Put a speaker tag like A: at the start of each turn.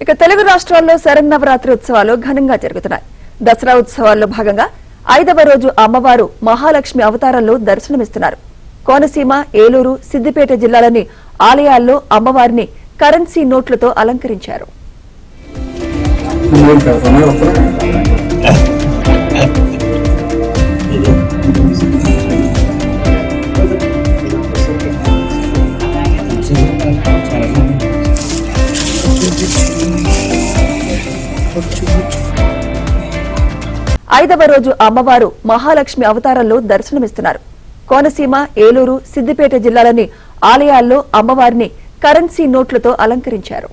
A: ఇక తెలుగు రాష్ట్రాల్లో శరన్నవరాత్రి ఉత్సవాలు ఘనంగా జరుగుతున్నాయి. దసరా ఉత్సవాల్లో భాగంగా 5వ రోజు అమ్మవారు మహాలక్ష్మి అవతారంలో దర్శనమిస్తున్నారు. కోనసీమ, ఏలూరు, సిద్దిపేట జిల్లాలోని ఆలయాల్లో అమ్మవారిని కరెన్సీ నోట్లతో అలంకరించారు. ఐదవ రోజు అమ్మవారు మహాలక్ష్మి అవతారంలో దర్శనమిస్తున్నారు. కోనసీమ, ఏలూరు, సిద్దిపేట జిల్లాలోని ఆలయాల్లో అమ్మవారిని కరెన్సీ నోట్లతో అలంకరించారు.